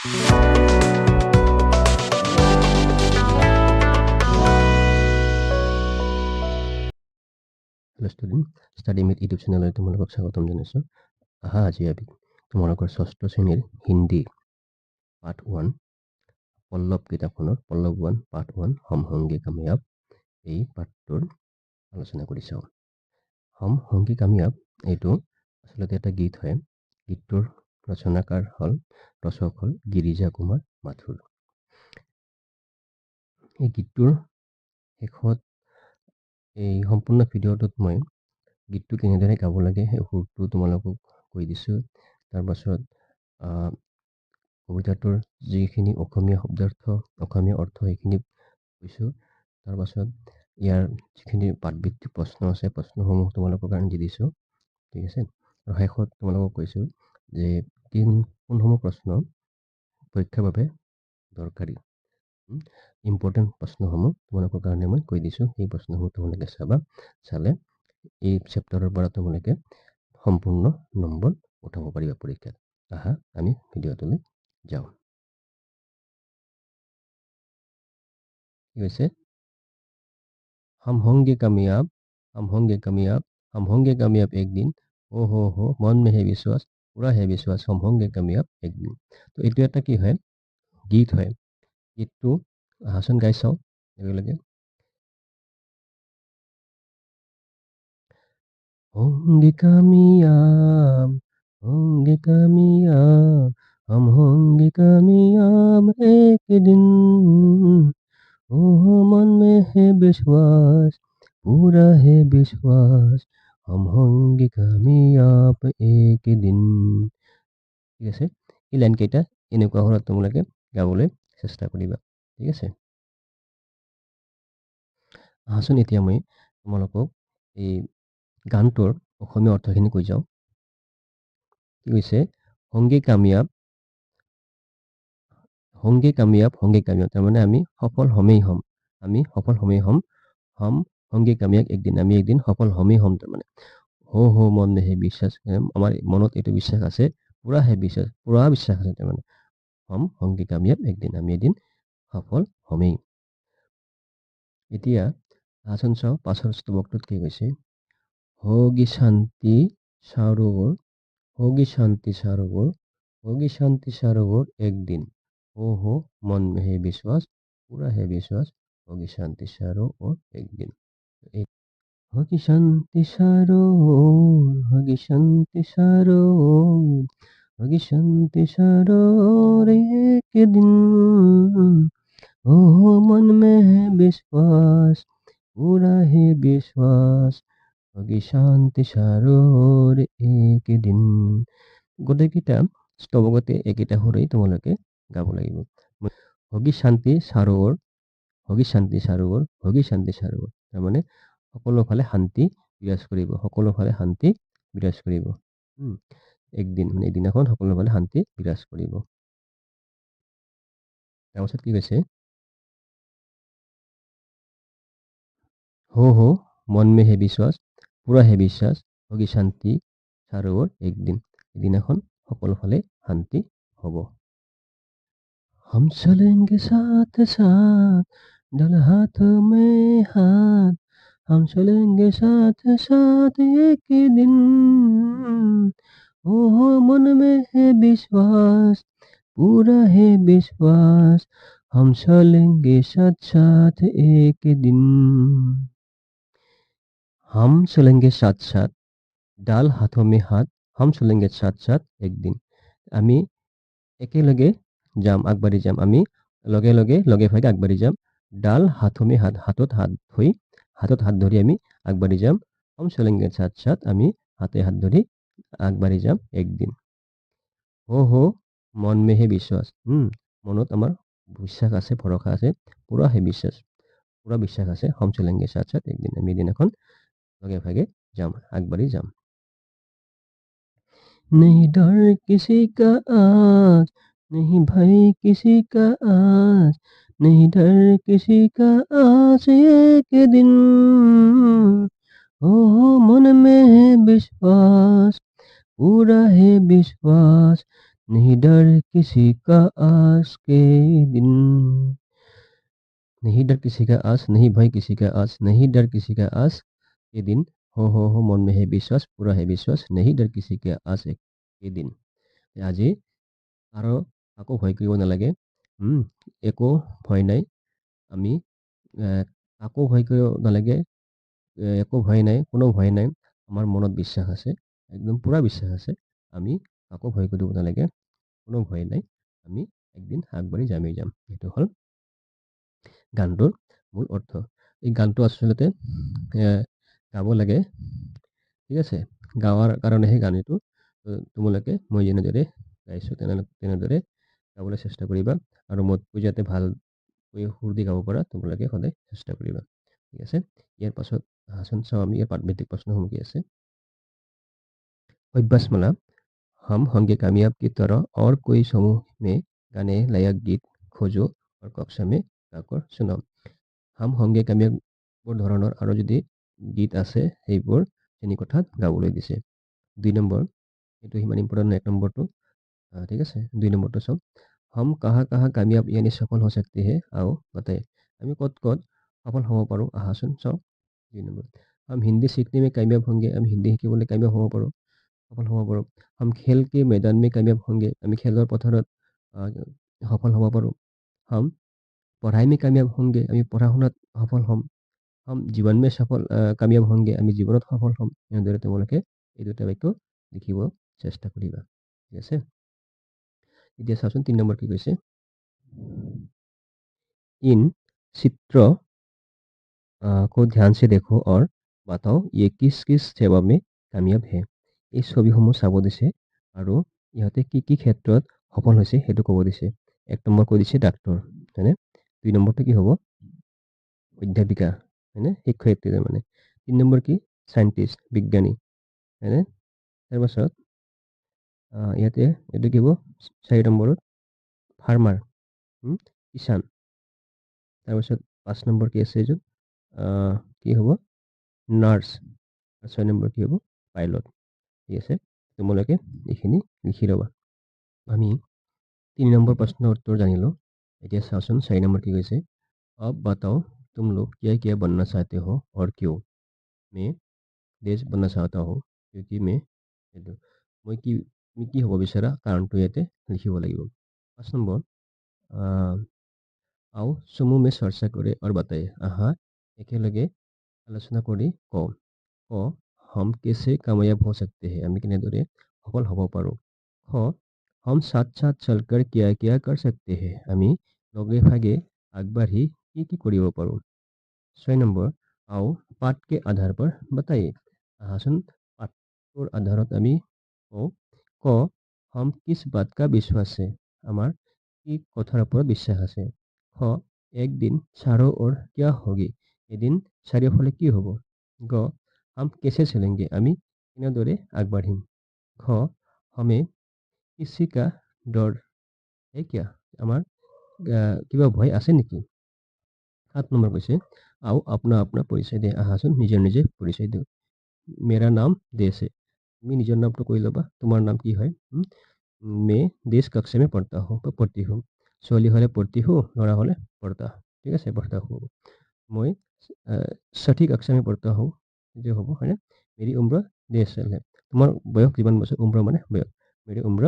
Hello' student, study meet YouTube চেনেললৈ তোমালোকক স্বাগতম জনাইছোঁ। আহা আজি আমি তোমালোকৰ ষষ্ঠ শ্ৰেণীৰ হিন্দী পাৰ্ট 1 পল্লৱ কিতাপখনৰ পল্লৱ 1 পাৰ্ট 1 হম হংগে কামিয়াব এই পাঠটোৰ আলোচনা কৰি চাওঁ। হম হংগে কামিয়াব এইটো আচলতে এটা গীত হয়। গীতটোৰ ৰচনাকাৰ ৰচক হ'ল গিৰিজা কুমাৰ মাথুৰ। এই গীতটোৰ শেষত এই সম্পূৰ্ণ ভিডিঅ'টোত মই গীতটো কেনেদৰে গাব লাগে সেই সুৰটো তোমালোকক কৈ দিছোঁ। তাৰ পাছত কবিতাটোৰ যিখিনি অসমীয়া শব্দাৰ্থ অসমীয়া অৰ্থ সেইখিনি কৈছোঁ। তাৰ পাছত ইয়াৰ যিখিনি পাঠভিত্তিক প্ৰশ্ন আছে প্ৰশ্নসমূহ তোমালোকৰ কাৰণে দি দিছোঁ, ঠিক আছে। আৰু শেষত তোমালোকক কৈছোঁ যে কোনসমূহ প্ৰশ্ন পৰীক্ষাৰ বাবে দৰকাৰী, ইম্পৰ্টেণ্ট প্ৰশ্নসমূহ তোমালোকৰ কাৰণে মই কৈ দিছোঁ। সেই প্ৰশ্নসমূহ তোমালোকে চালে এই চেপ্টাৰৰ পৰা তোমালোকে সম্পূৰ্ণ নম্বৰ উঠাব পাৰিবা পৰীক্ষাত। আহা আমি ভিডিঅ'টোলৈ যাওঁ। কি হৈছে? हम होंगे कामयाब, हम होंगे कामयाब, हम होंगे कामयाब एक दिन। हो मन में है विश्वास, पूरा है विश्वास, हम होंगे कामयाब एक दिन। তো এইটো এটা কি হয়? গীত হয়। গীতটো আহাচোন গাই চাওঁ একেলগে। होंगे कामयाब, होंगे कामयाब, हम होंगे कामयाब एक दिन। ओह मन में है विश्वास, पूरा है विश्वास, हम होंगे कामयाब एक दिन। ঠিক আছে, এই লাইনকেইটা এনেকুৱা ধৰণে তোমালোকে গাবলৈ চেষ্টা কৰিবা, ঠিক আছে। আহাচোন এতিয়া মই তোমালোকক এই গানটোৰ অসমীয়া অৰ্থখিনি কৈ যাওঁ। কি কৈছে? হংগে কামিয়াব, হংগে কামিয়াব, হংগে কামিয়াব, তাৰমানে আমি সফল হমেই হ'ম, আমি সফল হমেই হ'ম। হম হংগে কামিয়াব একদিন, আমি একদিন সফল হমেই হ'ম। তাৰমানে হো মন মে হে বিশ্বাস, আমাৰ মনত এইটো বিশ্বাস আছে, পুৰা হে বিশ্বাস, পুৰা বিশ্বাস আছে। তাৰমানে হম হংগে কামিয়াব একদিন, আমি এদিন সফল হমেই। এতিয়া আচৰণ চাওঁ পাছৰ স্তবকটোত কি কৈছে? होगी शांति सरोवर, होगी शांति सरोवर, होगी शांति सरोवर एक दिन। हो मन में है विश्वास, पूरा है विश्वास, होगी शांति सरोवर एक दिन। होगी शांति सरोवर, होगी शांति सरोवर, होगी शांति सरोवर एक दिन। हो मन में है विश्वास, पूरा है विश्वास, होगी शांति सरोवर एक दिन। গোটেইকেইটা স্তবকতে একেটা সুৰেই তোমালোকে গাব লাগিব। হগি শান্তি সৰোবৰ, হগি শান্তি সৰোবৰ, হগি শান্তি সৰোবৰ, তাৰমানে সকলো ফালে শান্তি বিৰাজ কৰিব, সকলো ফালে শান্তি বিৰাজ কৰিব। একদিন মানে এদিনাখন সকলো ফালে শান্তি বিৰাজ কৰিব। তাৰপাছত কি কৈছে? हो मन में है विश्वास, पूरा है विश्वास, होगी शांति सरोवर एक दिन, এদিনাখন সকলো ফালে শান্তি হ'ব। हम चलेंगे साथ साथ, डल हाथ में हाथ, हम चलेंगे साथ साथ एक दिन। ओह मन में है विश्वास, पूरा है विश्वास, हम चलेंगे साथ साथ एक दिन। हम चलेंगे साथ साथ, डाल हाथों में हाथ, हम चलेंगे साथ साथ एक दिन, আমি একেলগে যাম, আগবাঢ়ি যাম, আমি লগে ভাগে আগবাঢ়ি যাম। ডাল হাথো মে হাত, হাতত হাত ধৰি আমি আগবাঢ়ি যাম। হম চলেঙ্গে সাথ সাথ, আমি হাতে হাত ধৰি আগবাঢ়ি যাম একদিন। হো মন মে হে বিশ্বাস, মনত আমাৰ বিশ্বাস আছে, ভৰসা আছে, পুৰা হে বিশ্বাস, পুৰা বিশ্বাস আছে। হম চলেঙ্গে সাথ সাথ একদিন, আমি এদিন এখন লগে ভাগে যাম, আগবাঢ়ি যাম। नहीं डर किसी का आज, नहीं भय किसी का आज, नहीं डर किसी का आज एक दिन। मन में है विश्वास, पूरा है विश्वास, नहीं डर किसी का आस के दिन, नहीं डर किसी का आस, नहीं भय किसी का आस, नहीं डर किसी का आस के दिन, हो मन में है विश्वास, पूरा है विश्वास, नहीं डर किसी का आस के दिन। আজি আৰু কাকো ভয় কৰিব নালাগে। একো ভয় নাই। আমি কাকো ভয় কৰিব নালাগে। একো ভয় নাই, কোনো ভয় নাই। আমাৰ মনত বিশ্বাস আছে, একদম পূৰা বিশ্বাস আছে। আমি কাকো ভয় কৰিব নালাগে, কোনো ভয় নাই। আমি একদিন আগবাঢ়ি যামেই যাম। সেইটো হ'ল গানটোৰ মূল অৰ্থ। এই গানটো আচলতে গাব লাগে, ঠিক আছে। গাৱাৰ কাৰণেহে গানটো তোমালোকে মই যেনেদৰে গাইছোঁ তেনেদৰে গাবলৈ চেষ্টা কৰিবা, আৰু মোতকৈ যাতে ভালকৈ সুৰ দি গাব পাৰা তোমালোকে সদায় চেষ্টা কৰিবা, ঠিক আছে। ইয়াৰ পাছত আহাচোন চাওঁ আমি ইয়াৰ ভিত্তিক প্ৰশ্নসমূহ কি আছে। अभ्यासमाला हम होंगे कामयाब की तरह और कोई समूह में गाने लायक गीत खोजो और कक्षा में गाकर सुनाओ। हम होंगे कामयाब ধৰণৰ আৰু যদি গীত আছে সেইবোৰ শ্ৰেণীকোঠাত গাবলৈ দিছে। 2 নম্বৰ, এইটো সিমান ইম্পৰ্টেণ্ট, 1 নম্বৰটো ঠিক আছে। 2 নম্বৰটো চাওক। हम कहाँ कहाँ कामयाब यानी सफल हो सकते हैं आओ बताए। আমি ক'ত ক'ত সফল হ'ব পাৰোঁ আহাচোন চাওঁ। 2 নম্বৰ, हम हिंदी सीखने में कामयाब होंगे, আমি হিন্দী শিকিবলৈ কামিয়াব হ'ব পাৰোঁ, সফল হ'ব পাৰোঁ। हम खेल के मैदान में कामयाब होंगे, আমি খেলৰ পথাৰত সফল হ'ব পাৰোঁ। हम पढ़ाई में कामयाब होंगे, আমি পঢ়া শুনাত সফল হ'ম। हम जीवन में सफल कामयाब होंगे, আমি জীৱনত সফল হ'ম। এনেদৰে তোমালোকে এই দুটা বাক্য লিখিব চেষ্টা কৰিবা, ঠিক আছে। এতিয়া চাওঁচোন 3 নম্বৰ কি কৈছে। इन चित्र को ध्यान से देखो और बताओ ये किस किस सेवा में कामयाब है। এই ছবিসমূহ চাব দিছে আৰু ইহঁতে কি কি ক্ষেত্ৰত সফল হৈছে সেইটো ক'ব দিছে। 1 নম্বৰ কৈ দিছে ডাক্তৰ, হয়নে। 2 নম্বৰটো কি হ'ব, অধ্যাপিকা, হয়নে, শিক্ষয়িত্ৰী মানে। 3 নম্বৰ কি, চাইণ্টিষ্ট, বিজ্ঞানী, হয়নে। তাৰপাছত ইয়াতে এইটো কি হ'ব, 4 নম্বৰত ফাৰ্মাৰ, কিষাণ। তাৰপিছত 5 নম্বৰ কি আছে এইটো, কি হ'ব, নাৰ্ছ। 6 নম্বৰ কি হ'ব, পাইলট, ঠিক আছে। তোমালোকে এইখিনি লিখি ল'বা। আমি 3 নম্বৰ প্ৰশ্নৰ উত্তৰ জানিলোঁ। এতিয়া চাওঁচোন 4 নম্বৰ কি কৈছে। अब बताओ तुम लोग क्या क्या बनना चाहते हो और क्यों। मैं देश बनना चाहता हूँ क्योंकि मैं এইটো মই কি হ'ব বিচৰা কাৰণটো ইয়াতে লিখিব লাগিব। 5 নম্বৰ, आओ समूह में चर्चा करे और बताए। আহা একেলগে আলোচনা কৰি কওঁ। ক, हम कैसे कामयाब हो सकते हैं, আমি কেনেদৰে সফল হ'ব পাৰোঁ। খ, हम साथ साथ चलकर क्या क्या कर सकते हैं, আমি লগে ভাগে আগবাঢ়ি কি কৰিব পাৰোঁ। 6 নম্বৰ, आओ पाठ के आधार पर बताइए। আহাচোন পাঠটোৰ আধাৰত আমি কওঁ। ক, हम किस बात का विश्वास है, আমাৰ কি কথাৰ ওপৰত বিশ্বাস আছে। খ, एक दिन चारों ओर क्या होगी, এদিন চাৰিওফালে কি হ'ব। গ, हम कैसे चलेंगे, আমি কেনেদৰে আগবাঢ়িম। খ, हमें किसी का डर है क्या, আমাৰ কিবা ভয় আছে নেকি। 7 নম্বৰ কৈছে, आओ अपना अपना परिचय दे। আহাচোন নিজৰ নিজে পৰিচয় দিওঁ। मेरा नाम देश है, তুমি নিজৰ নামটো কৈ ল'বা, তোমাৰ নাম কি হয়। मैं देश कक्षा में पढ़ता हूँ, पढ़ती हूँ। ছোৱালী হ'লে पढ़ती हूँ, ল'ৰা হ'লে पढ़ता, ঠিক আছে, पढ़ता हूँ। मैं छठी कक्षा में पढ़ता हूँ, যে হ'ব, হয়নে। मेरी उम्र 13 साल है, তোমাৰ বয়স কিমান বছৰ, উম্ৰ মানে বয়স। मेरी उम्र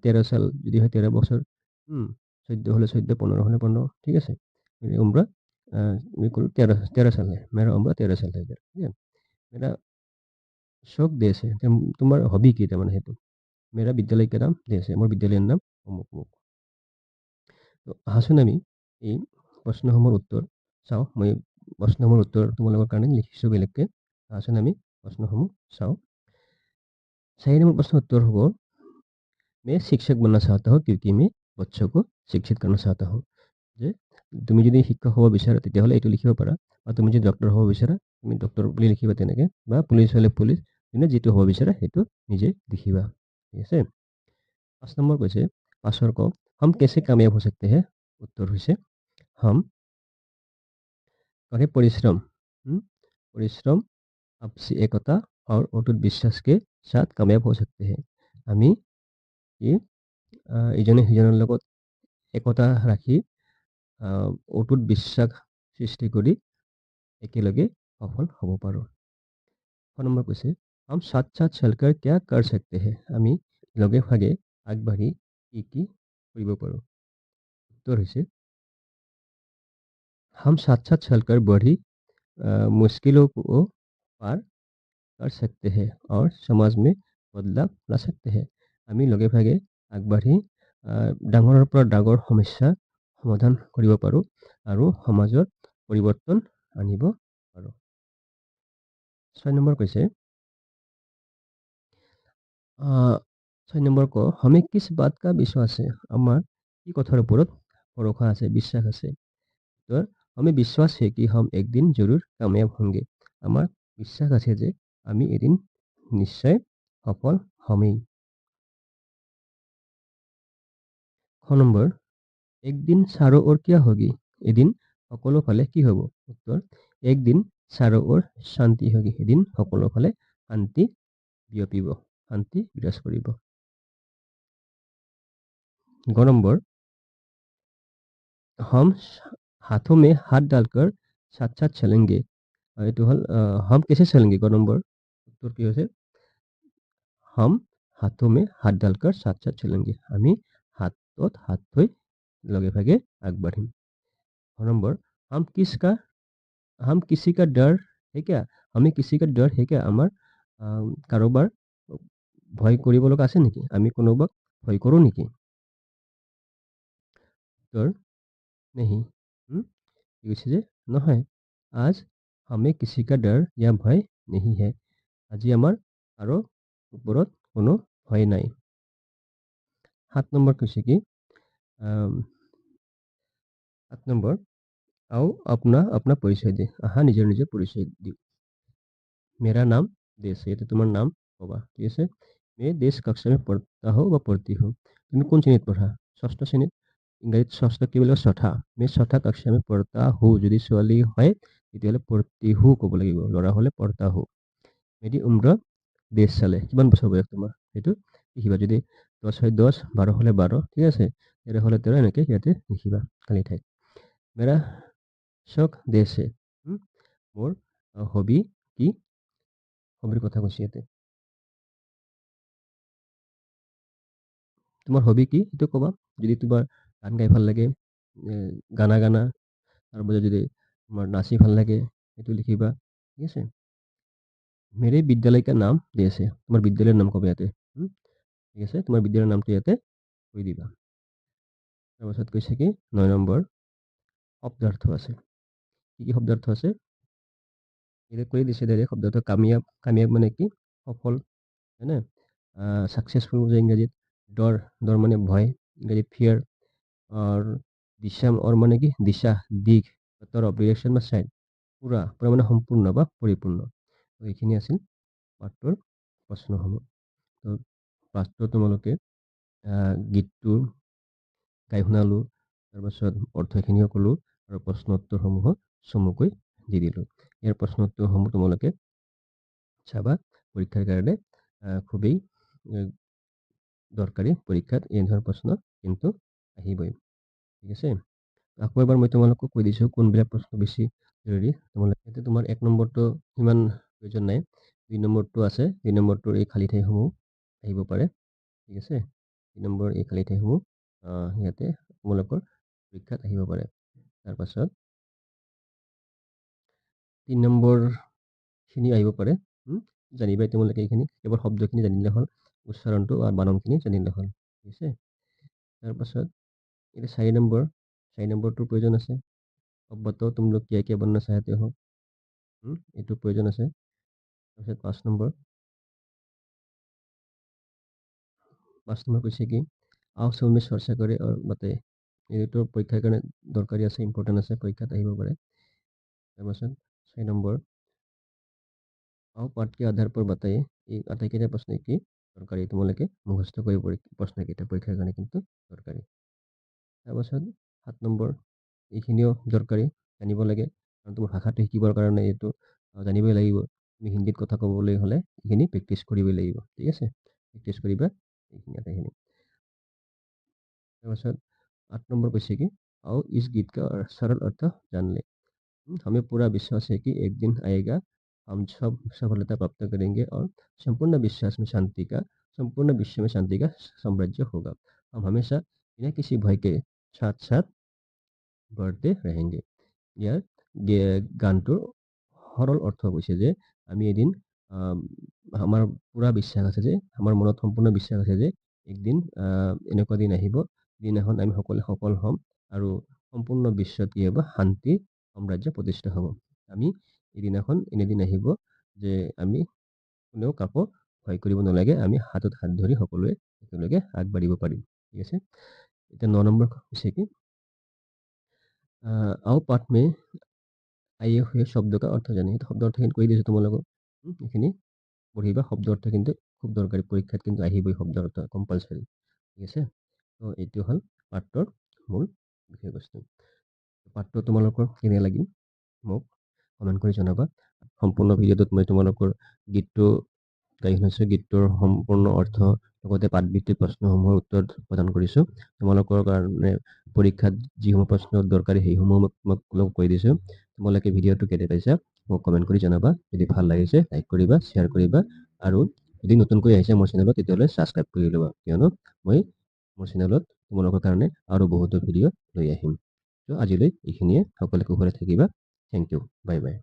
13 साल যদি হয় 13 বছৰ, 14 হ'লে 14, 15 হ'লে 15, ঠিক আছে। मेरी उम्र मैं करूँ 13 साल है, मेरा उम्र 13 साल है इधर, ठीक है। मेरा शौक देश है, তোমাৰ হবি কি তাৰমানে সেইটো। मेरा विद्यालय का नाम देश है, মোৰ বিদ্যালয়ৰ নাম অমুক অমুক। তো আহাচোন আমি এই প্ৰশ্নসমূহৰ উত্তৰ চাওঁ। মই প্ৰশ্নসমূহৰ উত্তৰ তোমালোকৰ কাৰণে লিখিছোঁ বেলেগকৈ। আহাচোন আমি প্ৰশ্নসমূহ চাওঁ। 4 নম্বৰ प्रश्न उत्तर হ'ব, मैं शिक्षक बनना चाहता हूँ क्योंकि मैं बच्चों को शिक्षित करना चाहता हूँ। যে তুমি যদি শিক্ষক হ'ব বিচাৰা তেতিয়াহ'লে এইটো লিখিব পাৰা, বা তুমি যদি ডক্টৰ হ'ব বিচাৰা তুমি ডক্টৰ বুলি লিখিবা তেনেকৈ, বা পুলিচ হ'লে পুলিচ, যোনে যিটো হ'ব বিচাৰা সেইটো নিজে লিখিবা, ঠিক আছে। 5 নম্বৰ কৈছে, পাছৰ ক, हम कैसे कामयाब हो सकते हैं। उत्तर হৈছে, हम करे परिश्रम, परिश्रम, आपसी एकता और अटूट विश्वास के साथ कामयाब हो सकते हैं। আমি কি ইজনে সিজনৰ লগত একতা ৰাখি অটুট বিশ্বাস সৃষ্টি কৰি একেলগে সফল হ'ব পাৰোঁ। 6 নম্বৰ কৈছে हम साथ साथ चलकर क्या कर सकते हैं? আমি লগে ভাগে আগবাঢ়ি কি কৰিব পাৰোঁ? উত্তৰ হৈছে हम साथ साथ चलकर बड़ी मुश्किलों को पार कर सकते हैं और समाज में बदलाव ला सकते हैं। আমি লগে ভাগে আগবাঢ়ি ডাঙৰৰ পৰা ডাঙৰ সমস্যা সমাধান কৰিব পাৰোঁ আৰু সমাজত পৰিৱৰ্তন আনিব পাৰোঁ। 6 নম্বৰ কৈছে 6 নম্বৰ ক हमें किस बात का विश्वास है? আমাৰ কি কথাৰ ওপৰত ভৰসা আছে, বিশ্বাস আছে? तो हमें विश्वास है कि हम एक दिन जरूर कामयाब होंगे। আমার বিশ্বাস আছে যে আমি এদিন নিশ্চয় সফল হমেই। 6 নম্বৰ एक दिन चारों ओर क्या होगी? এদিন সকলো ফালে কি হ'ব? উত্তৰ एक दिन चारों ओर शांति होगी। এদিন সকলো ফালে শান্তি বিয়পিব, শান্তি বিৰাজ কৰিব। 9 নম্বৰ हम हाथों में हाथ डालकर साथ साथ चलेंगे। এইটো হ'ল हम कैसे चलेंगे? 9 নম্বৰ উত্তৰ কি হৈছে हम हाथों में हाथ डालकर साथ साथ चलेंगे। আমি হাতত হাত থৈ লগে ভাগে আগবাঢ়িম। 9 নম্বৰ हम किसी का डर है क्या? हमें किसी का डर है क्या? আমাৰ কাৰোবাৰ ভয় কৰিব লগা আছে নেকি? আমি কোনোবাক ভয় কৰোঁ নেকি? উত্তৰ नहीं। কি কৈছে যে নহয়। आज हमें किसी का डर या भय नहीं है। আজি আমাৰ কাৰো ওপৰত কোনো ভয় নাই। 7 নম্বৰ কৈছে কি 7 নম্বৰ आओ अपना अपना परिचय दे। আহা নিজৰ নিজৰ পৰিচয় দিওঁ। मेरा नाम देश है। तो तुम्हारा नाम होगा। ठीक है। मैं देश कक्षा में पढ़ता हूँ व पढ़ती हूँ। তুমি কোন শ্রেণীত পঢ়া? ষষ্ঠ শ্ৰেণীত। ইংৰাজীত ষষ্ঠ কি বুলি কয়? চথা। मैं चौथा कक्षा में पढ़ता हूँ। যদি ছোৱালী হয় তেতিয়াহ'লে পঢ়তি হু ক'ব লাগিব। ল'ৰা হ'লে पढ़ता हूँ। मेरी उम्र 20 साल है। কিমান বছৰ বয়স তোমাৰ? সেইটো লিখিবা। যদি 10 হয় 10, 12 হ'লে 12, ঠিক আছে? 13 হ'লে 13 এনেকৈ ইয়াতে লিখিবা খালী ঠাইত। मेरा शौक देश है। মোৰ হবি কি? হবিৰ কথা কৈছে ইয়াতে। তোমাৰ হবি কি সেইটো ক'বা। যদি তোমাৰ গান গাই ভাল লাগে, গানা গানা, তাৰপিছত যদি তোমাৰ নাচি ভাল লাগে সেইটো লিখিবা। ঠিক আছে। मेरे विद्यालय का नाम देश है। তোমাৰ বিদ্যালয়ৰ নাম ক'বা ইয়াতে। ঠিক আছে। তোমাৰ বিদ্যালয়ৰ নামটো ইয়াতে কৈ দিবা। তাৰপাছত কৈছে কি 9 নম্বৰ শব্দাৰ্থ আছে। কি কি শব্দাৰ্থ আছে? এটা কৈ দিছে ডাইৰেক্ট শব্দাৰ্থ। কামিয়াব। কামিয়াব মানে কি? সফল, হয়নে? সাকসেসফুল যে ইংৰাজীত। ডৰ, ডৰ মানে ভয়, ইংৰাজীত ফিয়াৰ। और দিশা और মানে কি? দিশা, দিশ। তৰফ, ডিৰেকশ্যন বা চাইড। পুৰা, পুৰা মানে সম্পূৰ্ণ বা পৰিপূৰ্ণ। তো এইখিনি আছিল পাঠটোৰ প্ৰশ্নসমূহ। তো পাঠটো তোমালোকে গীতটো গাই শুনালোঁ, তাৰপাছত অৰ্থখিনিও ক'লোঁ আৰু প্ৰশ্ন উত্তৰসমূহো চমুকৈ দি দিলোঁ। ইয়াৰ প্ৰশ্ন উত্তৰসমূহ তোমালোকে চাবা। পৰীক্ষাৰ কাৰণে খুবেই দৰকাৰী। পৰীক্ষাত এই ধৰণৰ প্ৰশ্ন কিন্তু আহিবই। ঠিক আছে। আকৌ এবাৰ মই তোমালোকক কৈ দিছোঁ কোনবিলাক প্ৰশ্ন বেছি জৰুৰী। তোমালোকে তোমাৰ 1 নম্বৰটো সিমান প্ৰয়োজন নাই। 2 নম্বৰটো আছে। 2 নম্বৰটোৰ এই খালী ঠাইসমূহ আহিব পাৰে। ঠিক আছে। 2 নম্বৰ এই খালী ঠাইসমূহ ইয়াতে তোমালোকৰ পৰীক্ষাত আহিব পাৰে। তাৰপাছত 3 নম্বৰখিনি আহিব পাৰে। জানিবাই তোমালোকে এইখিনি। কেৱল শব্দখিনি জানিলে হ'ল, উচ্চাৰণটো আৰু বানানখিনি জানিলে হ'ল। ঠিক আছে। তাৰপাছত এটা 4 নম্বৰ, 4 নম্বৰটোৰ প্ৰয়োজন আছে। अब बताओ तुम लोग क्या क्या बनना चाहते हो? এইটো প্ৰয়োজন আছে। তাৰপিছত 5 নম্বৰ কৈছে কি आओ सब में चर्चा करे और बताए। এইটো পৰীক্ষাৰ কাৰণে দৰকাৰী আছে, ইম্পৰ্টেণ্ট আছে, পৰীক্ষাত আহিব পাৰে। তাৰপাছত 6 নম্বৰ आओ पाठ के आधार पर बताए। এই আটাইকেইটা প্ৰশ্ন কি দৰকাৰী, তোমালোকে মুখস্থ কৰিব প্ৰশ্নকেইটা পৰীক্ষাৰ কাৰণে কিন্তু দৰকাৰী। তাৰপাছত 7 নম্বৰ এইখিনিও দৰকাৰী, জানিব লাগে। কাৰণ তোমাৰ ভাষাটো শিকিবৰ কাৰণে এইটো জানিবই লাগিব। তুমি হিন্দীত কথা ক'বলৈ হ'লে এইখিনি প্ৰেক্টিচ কৰিবই লাগিব। ঠিক আছে। প্ৰেক্টিচ কৰিবা এইখিনি আটাইখিনি। তাৰপাছত 8 নম্বৰ কৈছে কি आओ इस गीत का सरल अर्थ जान ले। हमें पूरा विश्वास है कि एक दिन आएगा हम सब सफलता प्राप्त करेंगे और संपूर्ण विश्व में शांति का साम्राज्य होगा। हम हमेशा बिना किसी भय के साथ साथ बढ़ते रहेंगे। ইয়াৰ গানটোৰ সৰল অৰ্থ কৈছে যে আমি এদিন আমাৰ পুৰা বিশ্বাস আছে যে আমাৰ মনত সম্পূৰ্ণ বিশ্বাস আছে যে একদিন এনেকুৱা দিন আহিব, দিনাখন আমি সকলোৱে সফল হ'ম আৰু সম্পূৰ্ণ বিশ্বত কি হ'ব, শান্তি সাম্ৰাজ্য প্ৰতিষ্ঠা হ'ব। আমি এদিনাখন এনেদিন আহিব যে আমি কোনেও কাকো ভয় কৰিব নালাগে, আমি হাতত হাত ধৰি সকলোৱে একেলগে আগবাঢ়িব পাৰিম। ঠিক আছে, এতিয়া 9 নম্বৰ হৈছে কি आओ पाठ में आइए हुए शब्द का अर्थ जाने। শব্দ অৰ্থ কিন্তু কৈ দিছোঁ তোমালোকক, এইখিনি পঢ়িবা। শব্দ অৰ্থ কিন্তু খুব দৰকাৰী, পৰীক্ষাত কিন্তু আহিবই শব্দ অৰ্থ কম্পালচাৰী। ঠিক আছে, তো এইটো হ'ল পাঠটোৰ মূল বিষয়বস্তু। পাঠটো তোমালোকৰ কেনে লাগিল মোক কমেণ্ট কৰি জনাবা। সম্পূৰ্ণ ভিডিঅ'টোত মই তোমালোকৰ গীতটো গাই শুনাইছোঁ, গীতটোৰ সম্পূৰ্ণ অৰ্থ লগতে পাঠভিত্তিক প্ৰশ্নসমূহৰ উত্তৰ প্ৰদান কৰিছোঁ। তোমালোকৰ কাৰণে পৰীক্ষাত যিসমূহ প্ৰশ্ন দৰকাৰী সেইসমূহ মই কৈ দিছোঁ। তোমালোকে ভিডিঅ'টো কেনে পাইছা মোক কমেণ্ট কৰি জনাবা। যদি ভাল লাগিছে লাইক কৰিবা, শ্বেয়াৰ কৰিবা আৰু যদি নতুনকৈ আহিছে মোৰ চেনেলত তেতিয়াহ'লে ছাবস্ক্ৰাইব কৰি ল'বা, কিয়নো মই মোৰ চেনেলত তোমালোকৰ কাৰণে আৰু বহুতো ভিডিঅ' লৈ আহিম। তো আজিলৈ এইখিনিয়ে, সকলোকে কুশলে থাকিবা। Thank you, bye by.